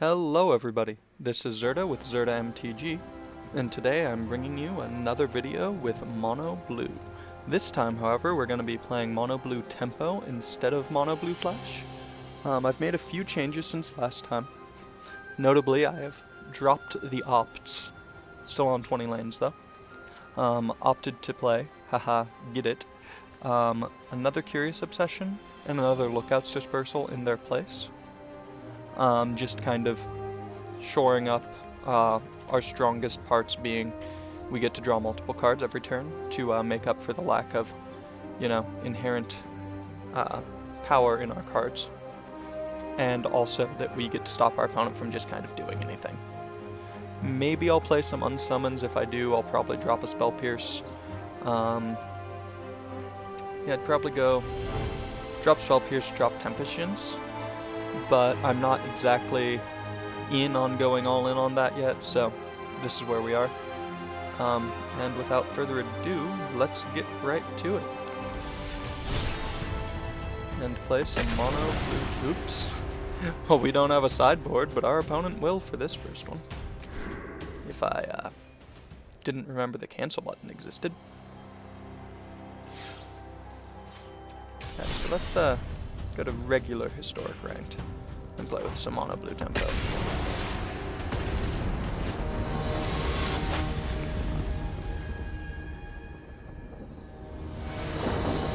Hello everybody, this is Zerda with Zerda MTG, and today I'm bringing you another video with Mono Blue. This time, however, we're going to be playing Mono Blue Tempo instead of Mono Blue Flash. I've made a few changes since last time. Notably, I have dropped the opts, still on 20 lanes though. Opted to play, haha, get it, another Curious Obsession and another Lookouts Dispersal in their place. Just kind of shoring up our strongest parts being we get to draw multiple cards every turn to make up for the lack of, inherent power in our cards. And also that we get to stop our opponent from just kind of doing anything. Maybe I'll play some unsummons. If I do, I'll probably drop a Spell Pierce. Yeah, I'd probably go drop Spell Pierce, drop Temptations. But I'm not exactly in on going all in on that yet, so this is where we are. And without further ado, let's get right to it. And play some mono blue. Oops. Well, we don't have a sideboard, but our opponent will for this first one. If I didn't remember the cancel button existed. Okay, so let's go to regular historic ranked and play with some mono blue tempo.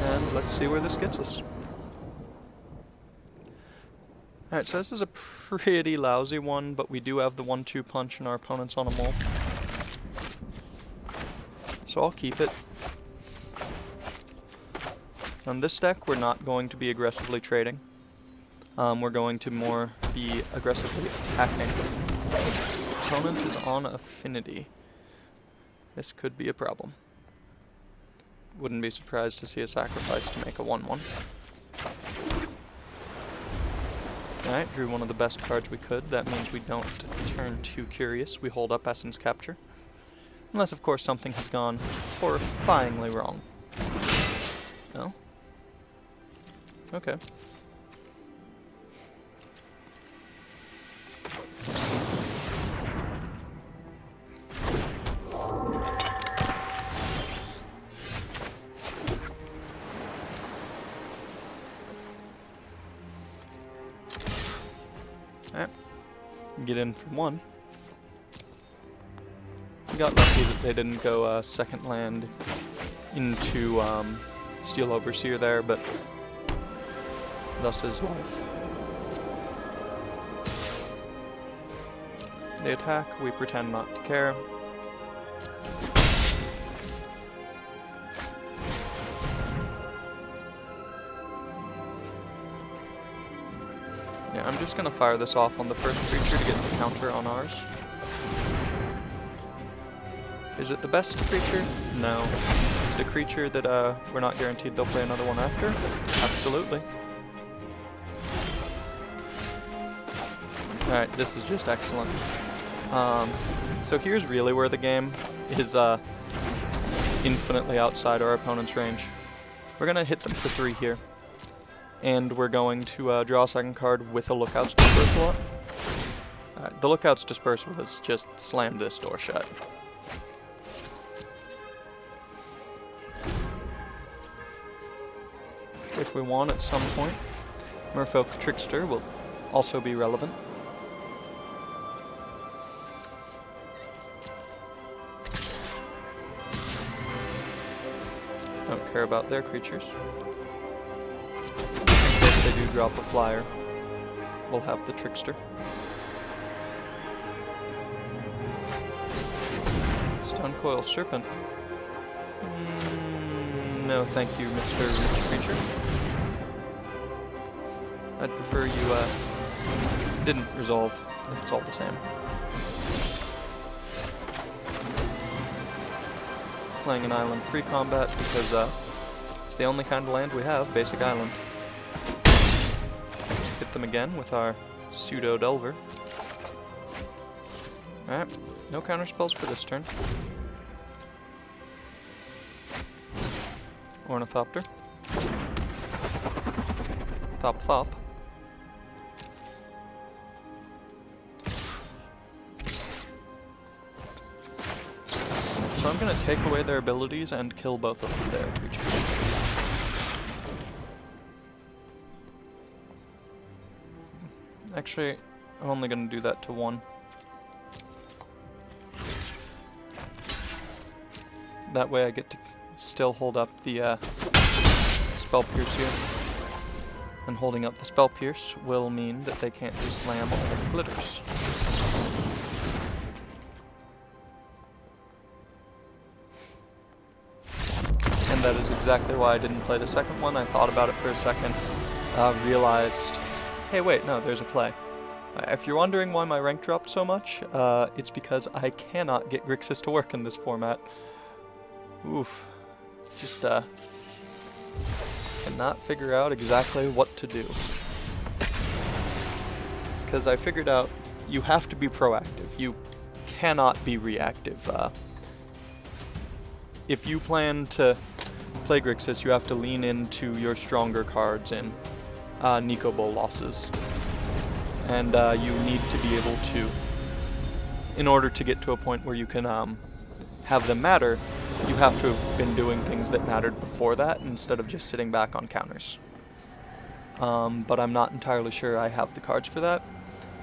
And let's see where this gets us. Alright, so this is a pretty lousy one, but we do have the 1-2 punch and our opponent's on a mole. So I'll keep it. On this deck, we're not going to be aggressively trading. We're going to more be aggressively attacking. Opponent is on Affinity. This could be a problem. Wouldn't be surprised to see a sacrifice to make a 1-1. Alright, drew one of the best cards we could. That means we don't turn too curious. We hold up Essence Capture. Unless, of course, something has gone horrifyingly wrong. No? Okay. Alright. Get in from one. We got lucky that they didn't go second land into Steel Overseer there, but thus is life. They attack, we pretend not to care. Yeah, I'm just gonna fire this off on the first creature to get the counter on ours. Is it the best creature? No. Is it a creature that we're not guaranteed they'll play another one after? Absolutely. Alright, this is just excellent. So here's really where the game is infinitely outside our opponent's range. We're going to hit them for 3 here. And we're going to draw a second card with a Lookouts Dispersal. Alright, the Lookouts Dispersal has just slammed this door shut. If we want at some point, Merfolk Trickster will also be relevant. Don't care about their creatures. In case they do drop a flyer, we'll have the Trickster. Stone Coil Serpent. No, thank you, Mr. Rich Creature. I'd prefer you didn't resolve, if it's all the same. Playing an island pre-combat because it's the only kind of land we have, basic island. Hit them again with our pseudo Delver. Alright, no counter spells for this turn. Ornithopter. Thop. so I'm going to take away their abilities and kill both of their creatures. Actually, I'm only going to do that to one. That way I get to still hold up the Spell Pierce here. And holding up the Spell Pierce will mean that they can't just slam all the glitters. And that is exactly why I didn't play the second one. I thought about it for a second, realized, hey wait, no, there's a play. If you're wondering why my rank dropped so much, it's because I cannot get Grixis to work in this format. Oof. Just, cannot figure out exactly what to do. Because I figured out you have to be proactive. You cannot be reactive. If you plan to play Grixis, you have to lean into your stronger cards in Nico Bowl losses. And you need to be able to, in order to get to a point where you can have them matter, you have to have been doing things that mattered before that instead of just sitting back on counters. But I'm not entirely sure I have the cards for that.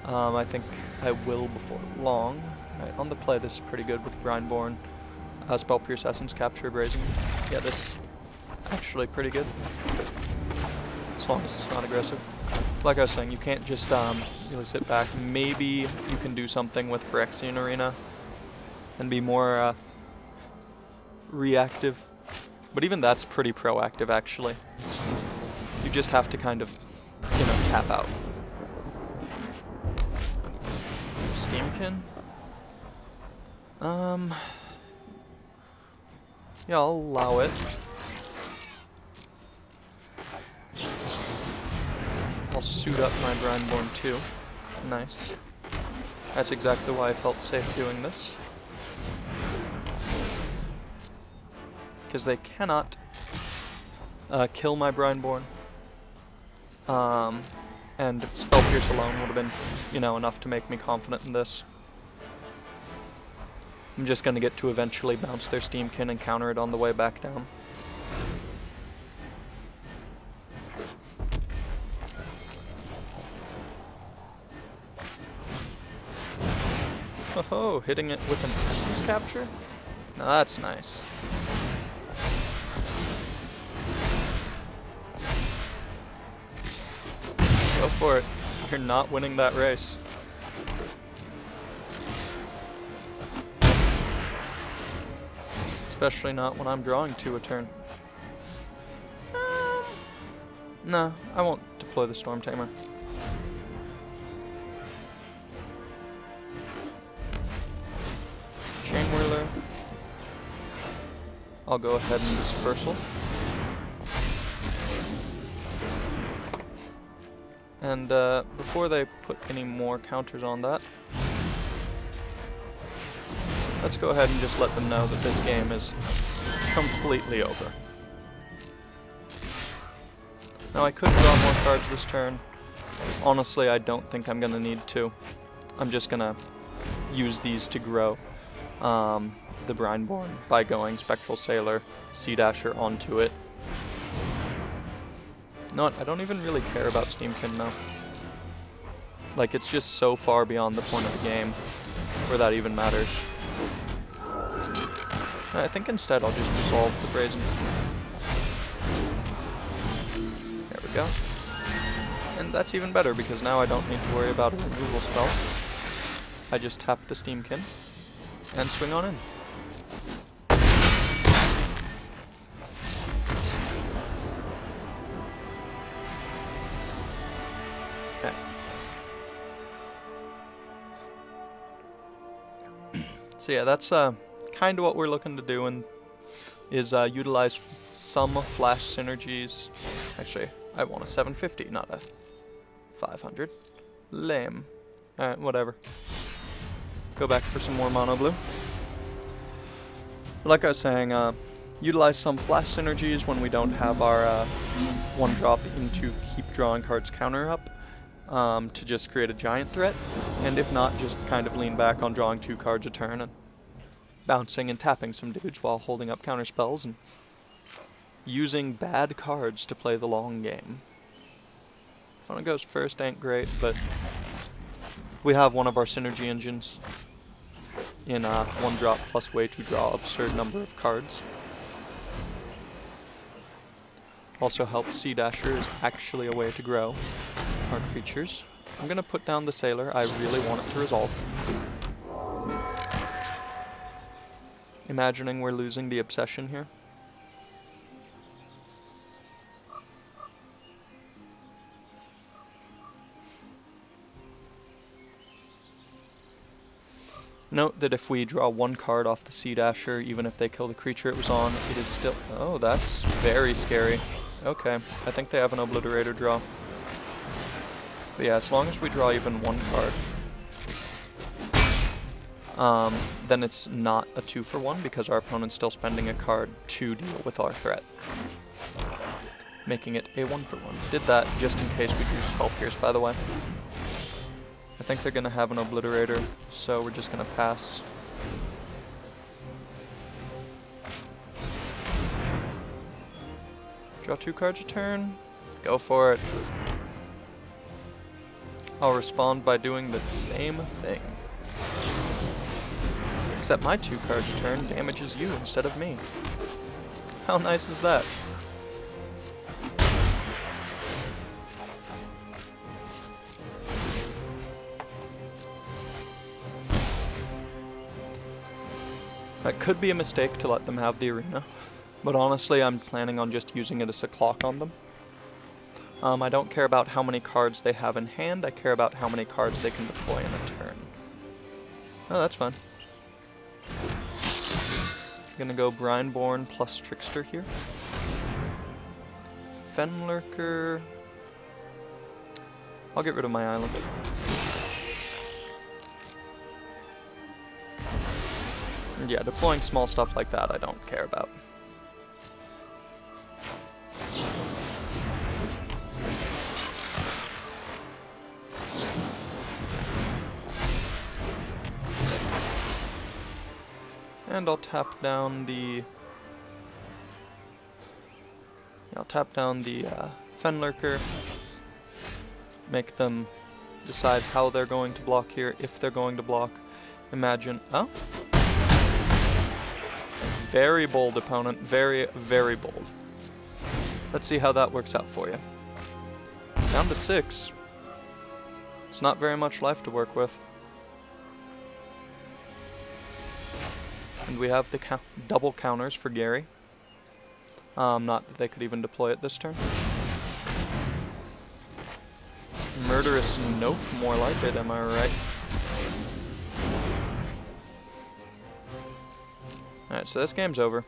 I think I will before long. Right, on the play, this is pretty good with Grindborn. Spell Pierce, Essence Capture, Brazen. Yeah, this is actually pretty good. As long as it's not aggressive. Like I was saying, you can't just really sit back. Maybe you can do something with Phyrexian Arena and be more reactive. But even that's pretty proactive, actually. You just have to kind of, you know, tap out. Steamkin? Yeah, I'll allow it. I'll suit up my Grindborn too. Nice. That's exactly why I felt safe doing this. Because they cannot kill my Grindborn. And Spell Pierce alone would have been, you know, enough to make me confident in this. I'm just going to get to eventually bounce their Steamkin and counter it on the way back down. Oh, hitting it with an Essence Capture? Now that's nice. Go for it. You're not winning that race. Especially not when I'm drawing 2 a turn. No, I won't deploy the Storm Tamer. Chain Whirler. I'll go ahead and Dispersal. And before they put any more counters on that, let's go ahead and just let them know that this game is completely over. Now I could draw more cards this turn. Honestly, I don't think I'm going to need to. I'm just going to use these to grow the Grindborn by going Spectral Sailor, Sea Dasher onto it. No, I don't even really care about Steamkin now. Like, it's just so far beyond the point of the game where that even matters. I think instead I'll just resolve the Brazen. There we go. And that's even better because now I don't need to worry about a removal spell. I just tap the Steamkin and swing on in. Okay. So yeah, that's kind of what we're looking to do, and is utilize some flash synergies. Actually, I want a 750, not a 500. Lame. Alright, whatever. Go back for some more mono blue. Like I was saying, utilize some flash synergies when we don't have our 1-drop into keep drawing cards counter up to just create a giant threat, and if not, just kind of lean back on drawing 2 cards a turn and bouncing and tapping some dudes while holding up counter spells and using bad cards to play the long game. Opponent goes first ain't great, but we have one of our synergy engines in 1-drop plus way to draw absurd number of cards. Also helps Sea Dasher is actually a way to grow our creatures. I'm gonna put down the Sailor. I really want it to resolve. Imagining we're losing the Obsession here. Note that if we draw one card off the Sea Dasher, even if they kill the creature it was on, it is still... Oh, that's very scary. Okay, I think they have an Obliterator draw. But yeah, as long as we draw even one card, then it's not a 2-for-1 because our opponent's still spending a card to deal with our threat. Making it a 1-for-1. Did that just in case we drew Spell Pierce, by the way. I think they're going to have an Obliterator, so we're just going to pass. Draw 2 cards a turn. Go for it. I'll respond by doing the same thing. Except my 2 cards a turn damages you instead of me. How nice is that? That could be a mistake to let them have the arena, but honestly I'm planning on just using it as a clock on them. I don't care about how many cards they have in hand, I care about how many cards they can deploy in a turn. Oh, that's fine. I'm gonna go Brineborn plus Trickster here. Fenlurker... I'll get rid of my island. And yeah, deploying small stuff like that I don't care about. And I'll tap down the... Fenlurker. Make them decide how they're going to block here, if they're going to block. Imagine... Oh? Very bold opponent. Very, very bold. Let's see how that works out for you. Down to 6. It's not very much life to work with. And we have the double counters for Gary. Not that they could even deploy it this turn. Murderous Nope, more like it, am I right? Alright, so this game's over.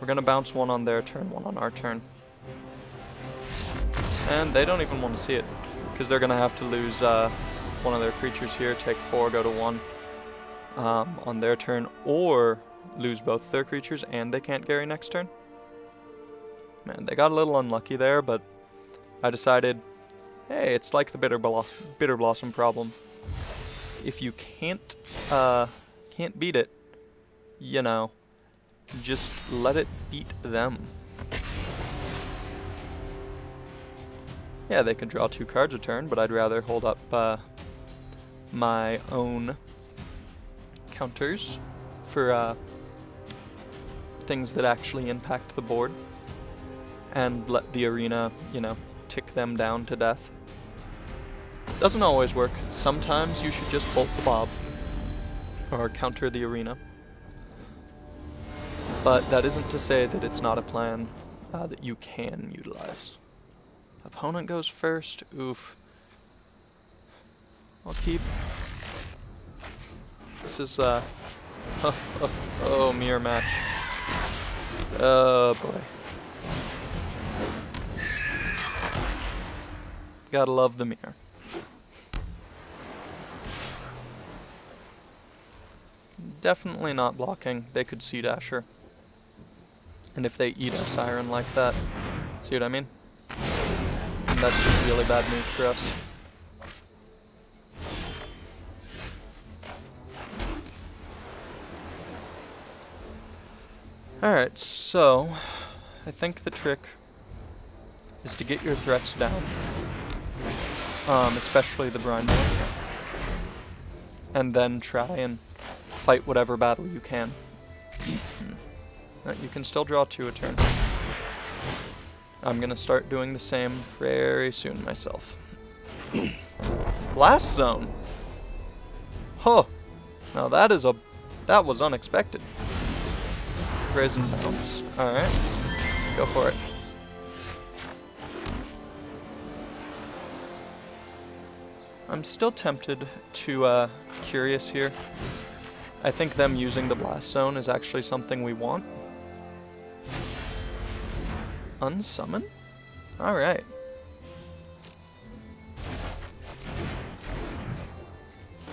We're gonna bounce one on their turn, one on our turn. And they don't even want to see it, because they're gonna have to lose one of their creatures here, take 4, go to 1 on their turn, or lose both their creatures and they can't Gary next turn. Man, they got a little unlucky there, but I decided, hey, it's like the Bitter Blossom problem. If you can't beat it, you know, just let it beat them. Yeah, they can draw 2 cards a turn, but I'd rather hold up my own counters for things that actually impact the board, and let the arena, you know, tick them down to death. Doesn't always work. Sometimes you should just bolt the bob, or counter the arena. But that isn't to say that it's not a plan that you can utilize. Opponent goes first. Oof. I'll keep. This is oh, mirror match. Oh boy. Gotta love the mirror. Definitely not blocking. They could Sea Dasher. And if they eat a Siren like that, see what I mean? And that's just really bad news for us. Alright, so I think the trick is to get your threats down. Especially the brine one. And then try and fight whatever battle you can. You can still draw 2 a turn. I'm gonna start doing the same very soon myself. Blast zone! Huh. Now that was unexpected. Brazen bounce. Alright. Go for it. I'm still tempted to, Curious here. I think them using the blast zone is actually something we want. Unsummon? Alright.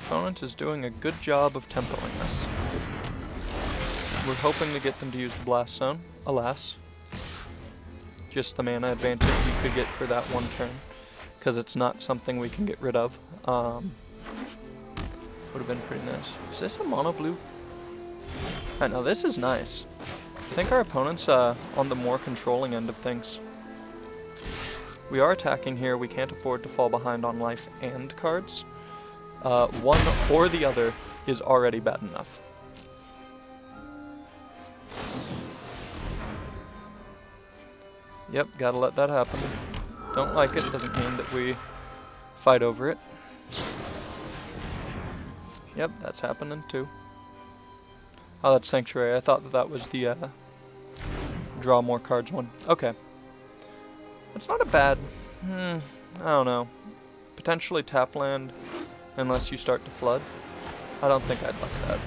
Opponent is doing a good job of tempoing us. We're hoping to get them to use the blast zone. Alas. Just the mana advantage we could get for that one turn. Because it's not something we can get rid of. Would have been pretty nice. Is this a mono blue? Alright, now this is nice. I think our opponent's on the more controlling end of things. We are attacking here. We can't afford to fall behind on life and cards. One or the other is already bad enough. Yep, gotta let that happen. Don't like it, doesn't mean that we fight over it. Yep, that's happening too. Oh, that's Sanctuary. I thought that was the draw more cards one. Okay. It's not a bad... I don't know. Potentially tap land unless you start to flood. I don't think I'd like that.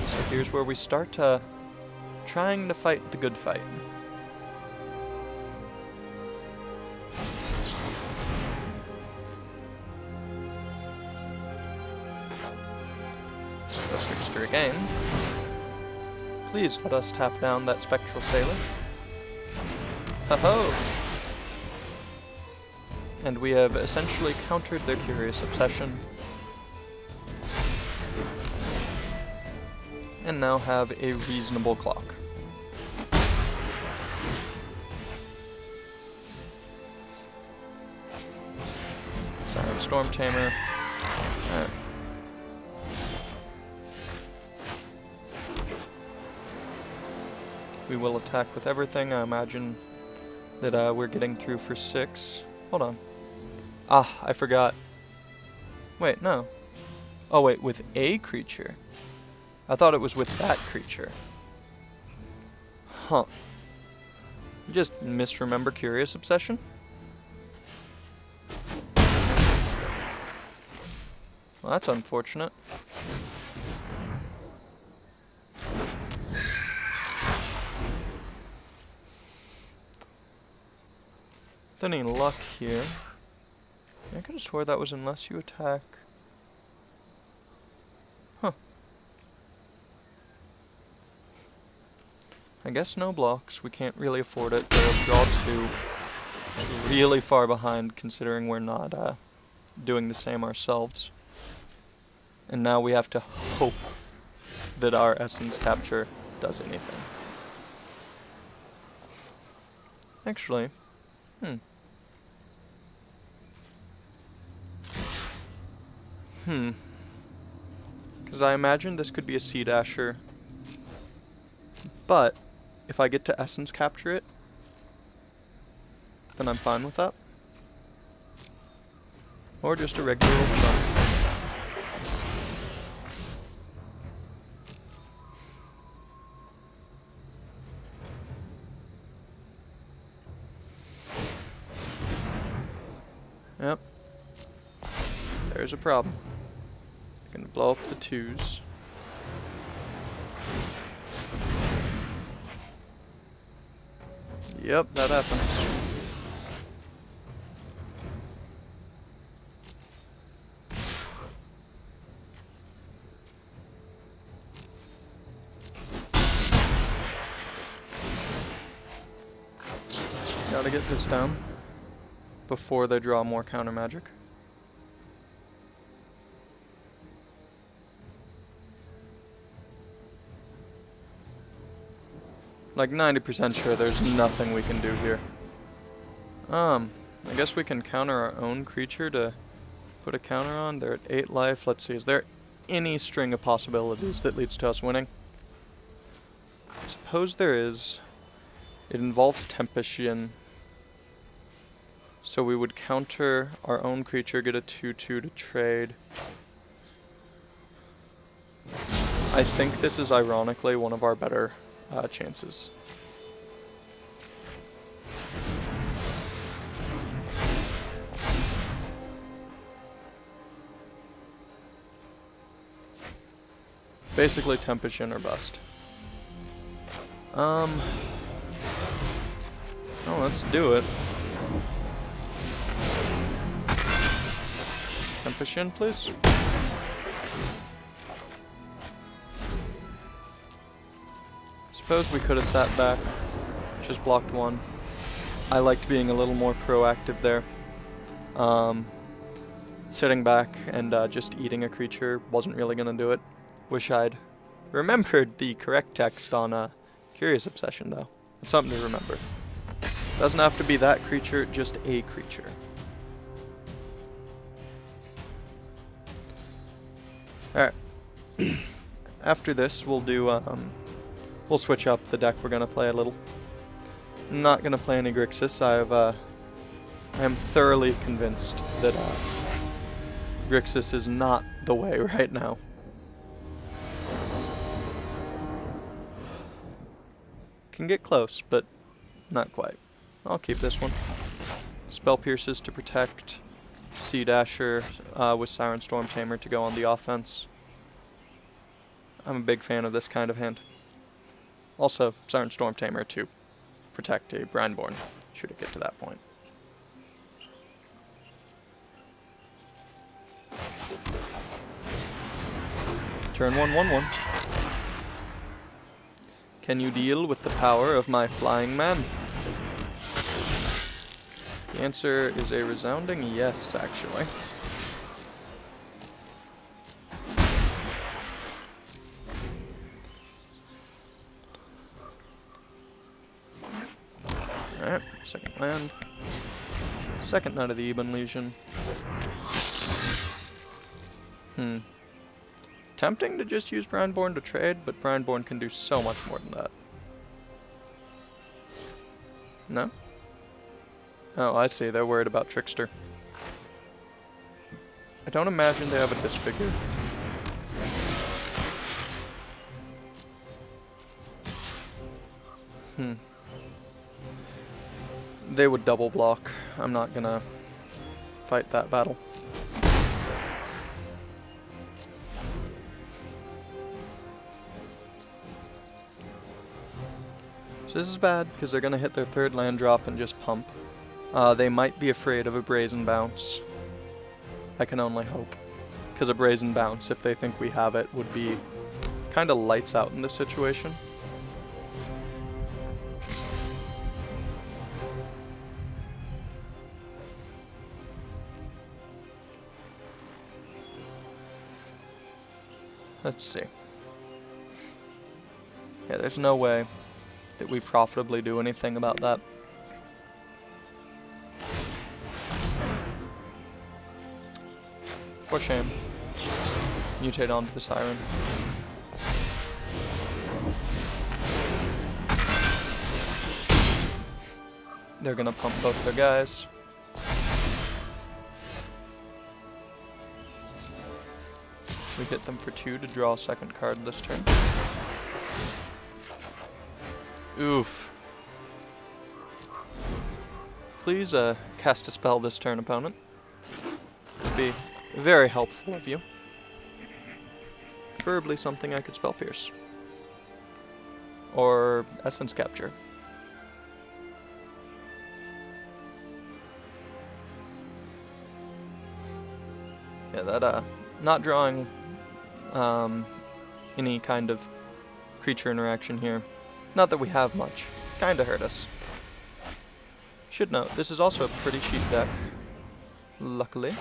So here's where we start trying to fight the good fight. Trickster again. Please let us tap down that Spectral Sailor. Ho-ho! And we have essentially countered their Curious Obsession. And now have a reasonable clock. Siren Storm Tamer. Alright. We will attack with everything. I imagine that we're getting through for 6. Hold on. Ah, I forgot. Wait, no. Oh wait, with a creature. I thought it was with that creature. Huh. You just misremember Curious Obsession? Well, that's unfortunate. With any luck here, I could have swore that was unless you attack. Huh. I guess no blocks. We can't really afford it. They'll draw 2. It's really far behind considering we're not doing the same ourselves. And now we have to hope that our Essence Capture does anything. Actually, because I imagine this could be a Sea Dasher, but if I get to Essence Capture it, then I'm fine with that. Or just a regular old shot. Yep. There's a problem. Gonna blow up the 2s. Yep, that happens. Gotta get this down before they draw more counter magic. like 90% sure there's nothing we can do here. I guess we can counter our own creature to put a counter on. They're at 8 life. Let's see, is there any string of possibilities that leads to us winning? I suppose there is. It involves Tempest. So we would counter our own creature, get a 2/2 to trade. I think this is ironically one of our better chances. Basically Tempest or bust. Oh, let's do it. Tempest, please. Suppose we could have sat back, just blocked one. I liked being a little more proactive there. Sitting back and just eating a creature wasn't really gonna do it. Wish I'd remembered the correct text on Curious Obsession, though. It's something to remember. Doesn't have to be that creature, just a creature. Alright. After this, we'll do, we'll switch up the deck we're gonna play a little. I'm not gonna play any Grixis. I am thoroughly convinced that, Grixis is not the way right now. Can get close, but not quite. I'll keep this one. Spell Pierces to protect. Sea Dasher with Siren Storm Tamer to go on the offense. I'm a big fan of this kind of hand. Also, Siren Storm Tamer to protect a Brandborn, should it get to that point. Turn 1/1/1. Can you deal with the power of my flying man? The answer is a resounding yes, actually. Alright, second land. Second Knight of the Ebon Legion. Tempting to just use Brandborn to trade, but Brandborn can do so much more than that. No? Oh, I see. They're worried about Trickster. I don't imagine they have a disfigure. They would double block. I'm not gonna fight that battle. So this is bad, because they're gonna hit their third land drop and just pump. They might be afraid of a Brazen Bounce. I can only hope. Because a Brazen Bounce, if they think we have it, would be kind of lights out in this situation. Let's see. Yeah, there's no way that we profitably do anything about that. For shame. Mutate onto the Siren. They're gonna pump both their guys. We hit them for 2 to draw a second card this turn. Oof. Please cast a spell this turn, opponent. Would be very helpful of you. Preferably something I could Spell Pierce. Or Essence Capture. Yeah, that not drawing any kind of creature interaction here. Not that we have much. Kinda hurt us. Should note, this is also a pretty cheap deck. Luckily.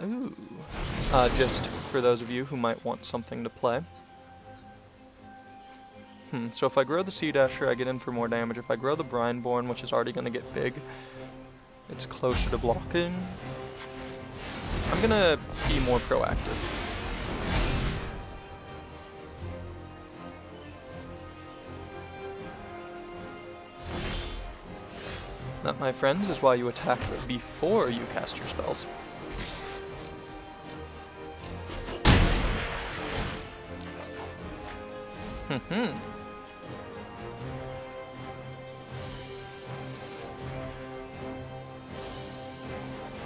Ooh. Just for those of you who might want something to play. So if I grow the Sea Dasher, I get in for more damage. If I grow the Brineborn, which is already going to get big, it's closer to blocking. I'm going to be more proactive. That, my friends, is why you attack before you cast your spells.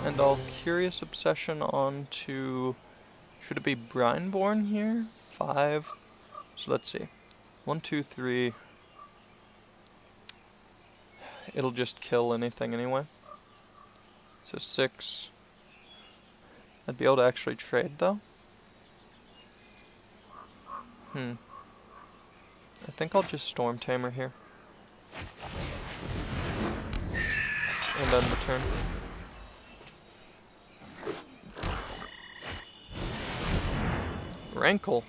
And I'll Curious Obsession on to... Should it be Brineborn here? 5. So let's see. 1, 2, 3. It'll just kill anything anyway. So 6. I'd be able to actually trade though. I think I'll just Storm Tamer here. And end the turn. Rankle.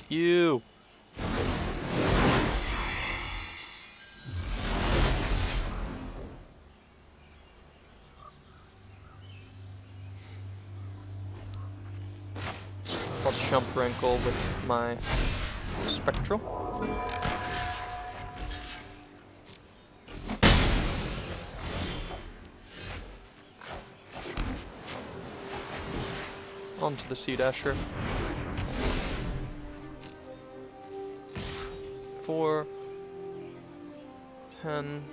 You. I'll jump Rankle with my Spectral. Onto the Sea Dasher. 4, 10.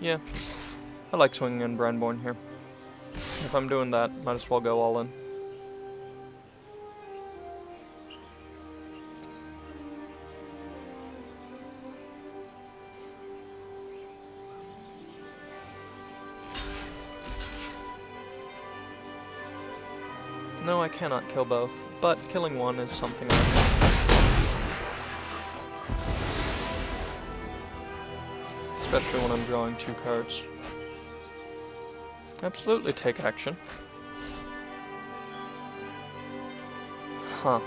Yeah, I like swinging in Brineborn here. If I'm doing that, might as well go all in. No, I cannot kill both, but killing one is something I can. Especially when I'm drawing 2 cards. Absolutely take action. Huh.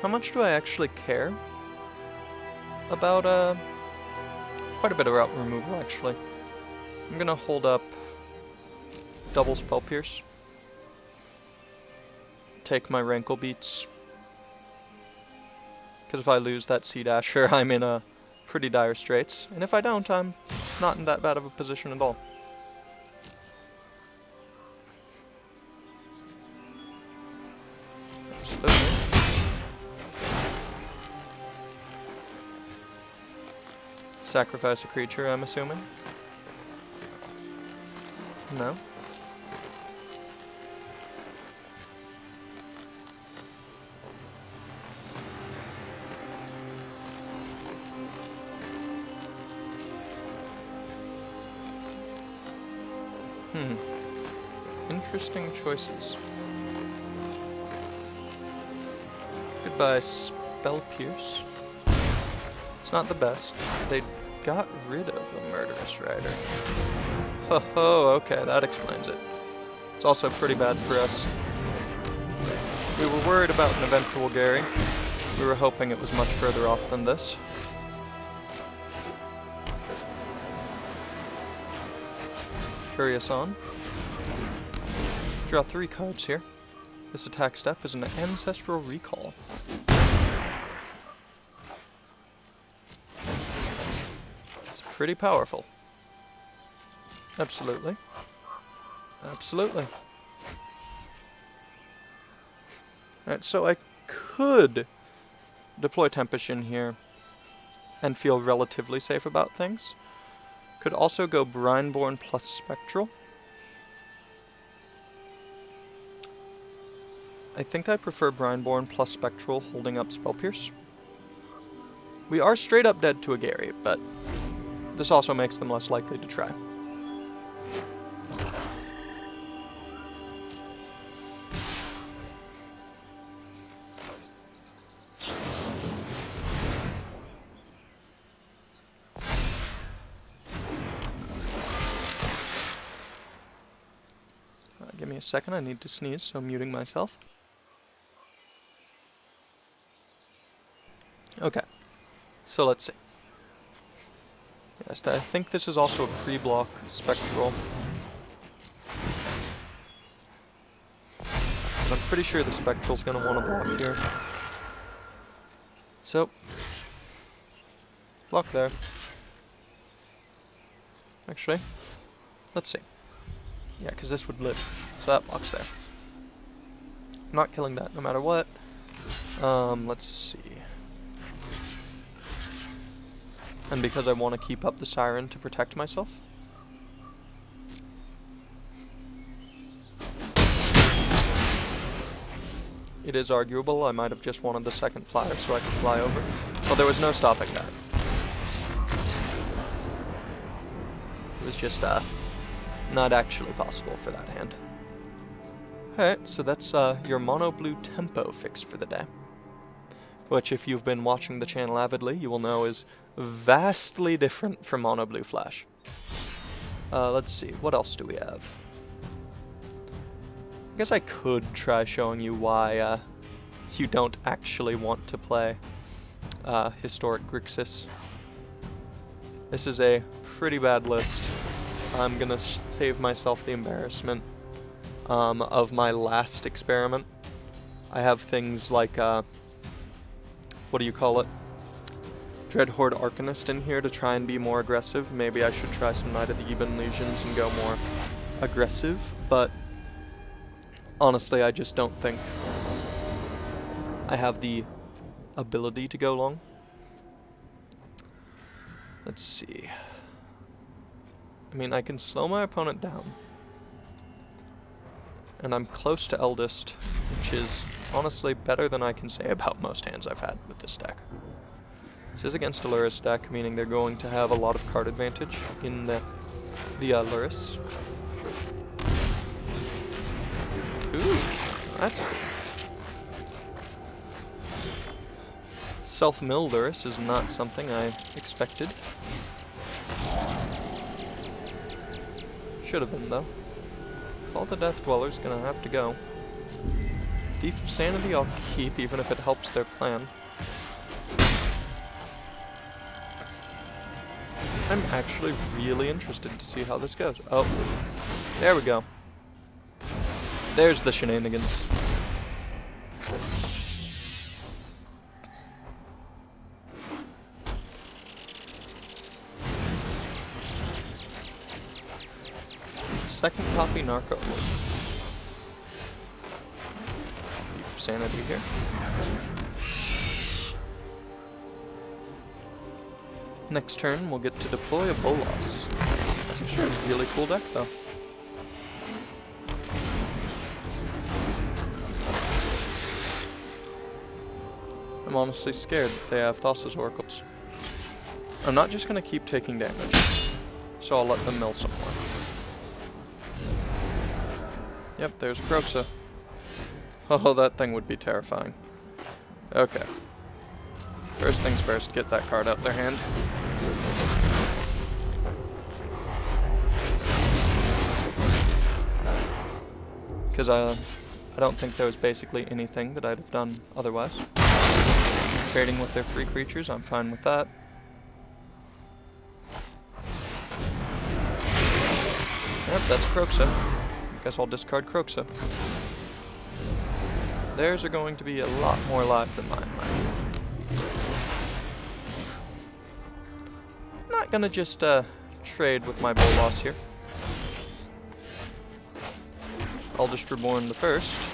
How much do I actually care about, quite a bit of route removal, actually. I'm gonna hold up double Spell Pierce. Take my Rankle Beats. Because if I lose that Sea Dasher, I'm in a pretty dire straits. And if I don't, I'm not in that bad of a position at all. Absolutely. Sacrifice a creature, I'm assuming? No? Interesting choices. Goodbye, Spell Pierce. It's not the best. They got rid of a Murderous Rider. Ho ho, okay, that explains it. It's also pretty bad for us. We were worried about an eventual Gary. We were hoping it was much further off than this. Curious on. Draw 3 cards here. This attack step is an Ancestral Recall. It's pretty powerful. Absolutely. Absolutely. Alright, so I could deploy Tempest in here and feel relatively safe about things. Could also go Brineborn plus Spectral. I think I prefer Brineborn plus Spectral holding up Spell Pierce. We are straight up dead to a Gary, but this also makes them less likely to try. me a second, I need to sneeze, so I'm muting myself. Okay, so let's see. Yes, I think this is also a pre-block spectral. But I'm pretty sure the spectral's going to want to block here. So, block there. Actually, let's see. Yeah, because this would live, so that blocks there. I'm not killing that no matter what. Let's see. And because I want to keep up the siren to protect myself. It is arguable I might have just wanted the second flyer so I could fly over. Well, there was no stopping that. It was just, not actually possible for that hand. Alright, so that's, your mono blue tempo fixed for the day. Which, if you've been watching the channel avidly, you will know is vastly different from mono blue flash. Let's see, what else do we have? I guess I could try showing you why, you don't actually want to play, Historic Grixis. This is a pretty bad list. I'm gonna save myself the embarrassment, of my last experiment. I have things like, what do you call it? Dreadhorde Arcanist in here to try and be more aggressive. Maybe I should try some Knight of the Ebon Legions and go more aggressive, but honestly, I just don't think I have the ability to go long. Let's see. I mean, I can slow my opponent down. And I'm close to Eldest, which is honestly better than I can say about most hands I've had with this deck. This is against a Lurrus deck, meaning they're going to have a lot of card advantage in the Lurrus. Ooh, that's cool. Self-mill Lurrus is not something I expected. Should have been, though. All the Death Dweller's gonna have to go. Thief of Sanity I'll keep, even if it helps their plan. I'm actually really interested to see how this goes. Oh, there we go. There's the shenanigans. Second copy Narco. Sanity here. Next turn, we'll get to deploy a Bolas. That's actually a really cool deck, though. I'm honestly scared that they have Thassa's Oracles. I'm not just going to keep taking damage, so I'll let them mill some more. Yep, there's Groxa. Oh, that thing would be terrifying. Okay. First things first, get that card out their hand. Because I don't think there was basically anything that I'd have done otherwise. Trading with their free creatures, I'm fine with that. Yep, that's Groxa. Guess I'll discard Groxa. Theirs are going to be a lot more live than mine, right? Not gonna just trade with my Bolas here. Eldest Reborn the first.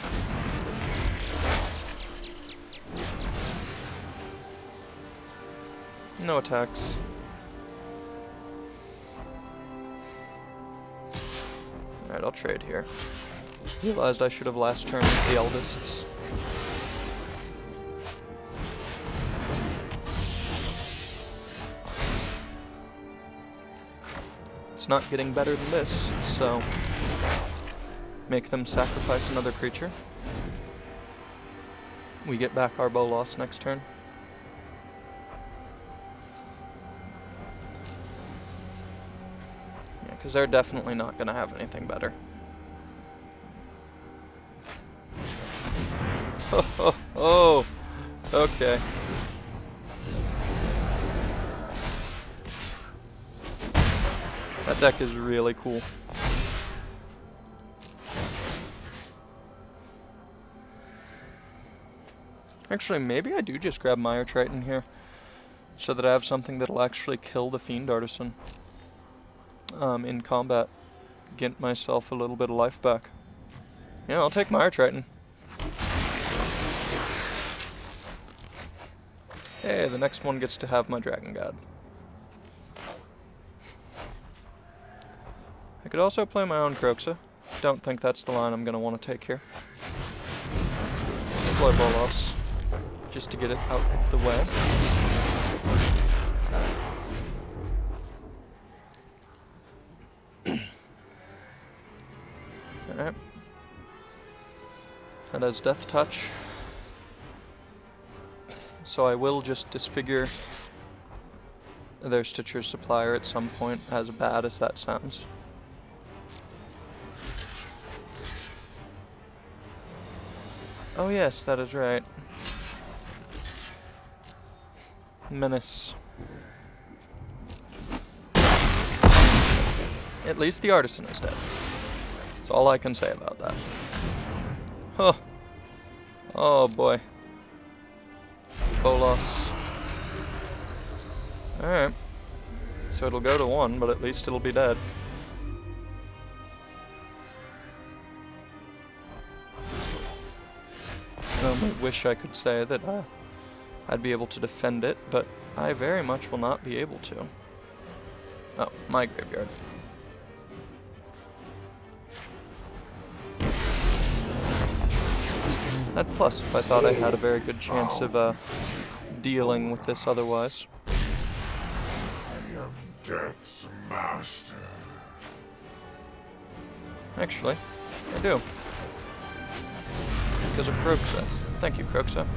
No attacks. Alright, I'll trade here. Realized I should have last turned with the Eldests. It's not getting better than this, so make them sacrifice another creature. We get back our Bolas next turn. Yeah, because they're definitely not going to have anything better. Oh, okay. That deck is really cool. Actually, maybe I do just grab Mire Triton here, so that I have something that'll actually kill the Fiend Artisan in combat. Get myself a little bit of life back. Yeah, I'll take Mire Triton. Hey, the next one gets to have my Dragon God. I could also play my own Croxa. Don't think that's the line I'm going to want to take here. Play Bolos, just to get it out of the way. Alright. That has Death Touch. So I will just disfigure their Stitcher's Supplier at some point, as bad as that sounds. Oh yes, that is right. Menace. At least the Artisan is dead. That's all I can say about that. Huh. Oh boy. Bolos. Alright. So it'll go to 1, but at least it'll be dead. I only wish I could say that I'd be able to defend it, but I very much will not be able to. Oh, my graveyard. I'd plus if I thought I had a very good chance of dealing with this otherwise. I am Death's master. Actually, I do. Because of Croxa. Thank you, Croxa.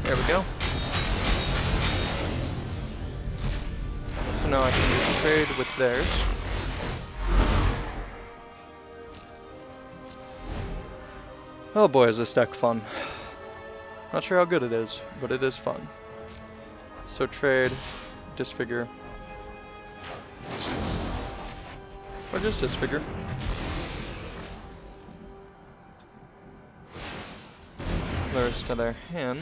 There we go. So now I can just trade with theirs. Oh boy, is this deck fun. Not sure how good it is, but it is fun. So trade, disfigure. Or just disfigure. Lures to their hand.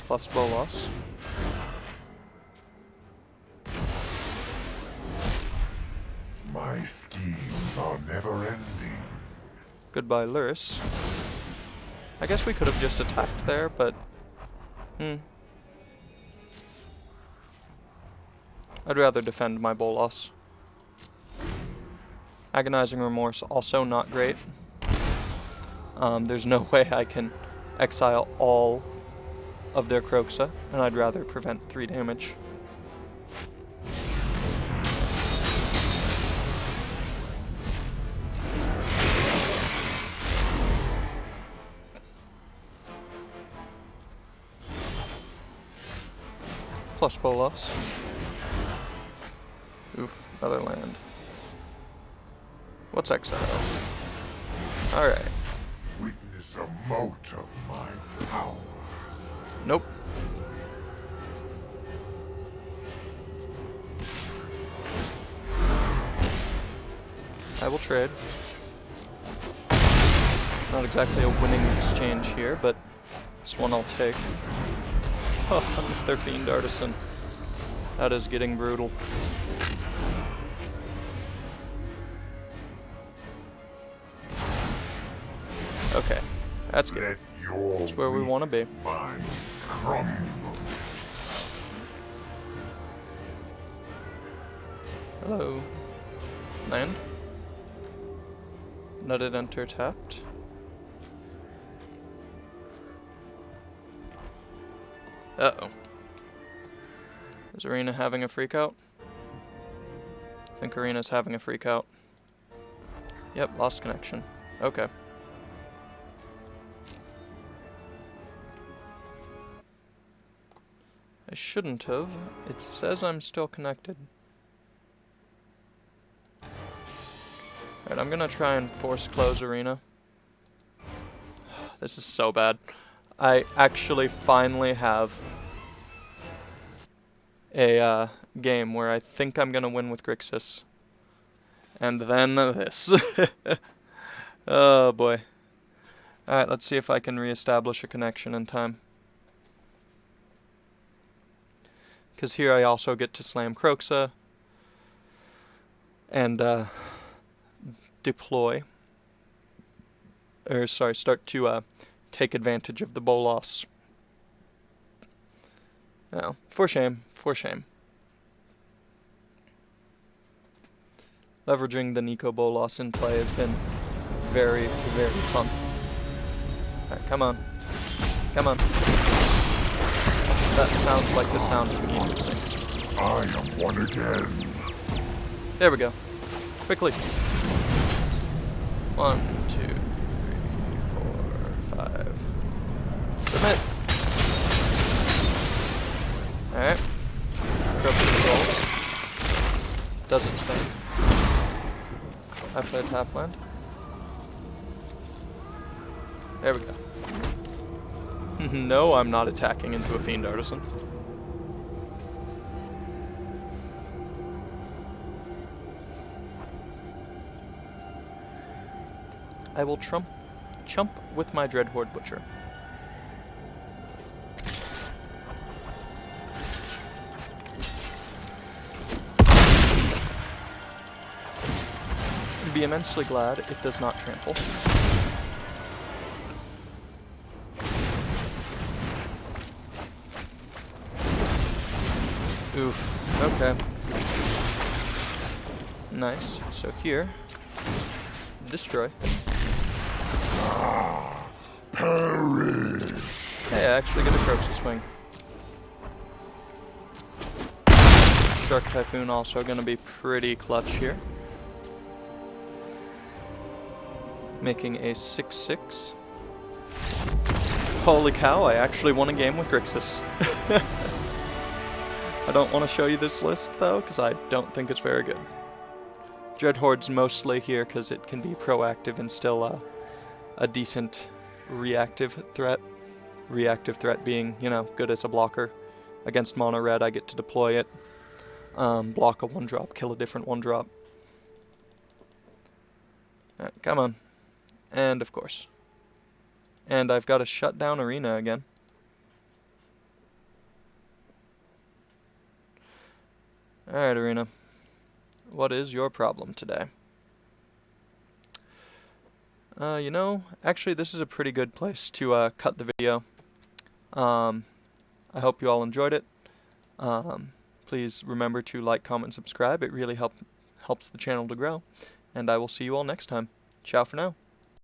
Plus Bolos. My schemes are never ending. Goodbye, Luris. I guess we could have just attacked there, but... I'd rather defend my Bolos. Agonizing Remorse, also not great. There's no way I can exile all of their Croxa, and I'd rather prevent 3 damage. Plus Bolos. Oof, another land. What's exile? Alright. Witness a mote of my power. Nope. I will trade. Not exactly a winning exchange here, but this one I'll take. Oh, another Fiend Artisan. That is getting brutal. Okay, that's good. That's where we want to be. Minds crumble. Hello. Land. Let it enter tapped. Uh-oh. Is Arena having a freak out? I think Arena's having a freak out. Yep, lost connection. Okay. I shouldn't have. It says I'm still connected. Alright, I'm gonna try and force close arena. This is so bad. I actually finally have a game where I think I'm gonna win with Grixis. And then this. Oh boy. Alright, let's see if I can reestablish a connection in time. Because here I also get to slam Croxa and deploy. Or sorry, start to take advantage of the Bolas. Oh, for shame, for shame. Leveraging the Nico Bolas in play has been very, very fun. Alright, come on. Come on. That sounds like the sound of me losing. I am one again. There we go. Quickly. 1, 2, 3, 4, 5. Submit. Alright. Corruption rolls. Does its thing. I play a tap land. There we go. No, I'm not attacking into a Fiend Artisan. I will chump with my Dreadhorde Butcher. Be immensely glad it does not trample. Oof. Okay. Nice. So here, destroy. Perish. Hey, I actually get a Croxa swing. Shark Typhoon also going to be pretty clutch here. Making a 6/6. Holy cow, I actually won a game with Grixis. I don't want to show you this list, though, because I don't think it's very good. Dreadhorde's mostly here because it can be proactive and still a decent reactive threat. Reactive threat being, you know, good as a blocker. Against mono red, I get to deploy it. Block a 1-drop, kill a different 1-drop. Alright, come on. And of course. And I've got to shut down arena again. Alright, arena. What is your problem today? You know, actually this is a pretty good place to cut the video. I hope you all enjoyed it. Please remember to like, comment, subscribe. It really helps the channel to grow. And I will see you all next time. Ciao for now.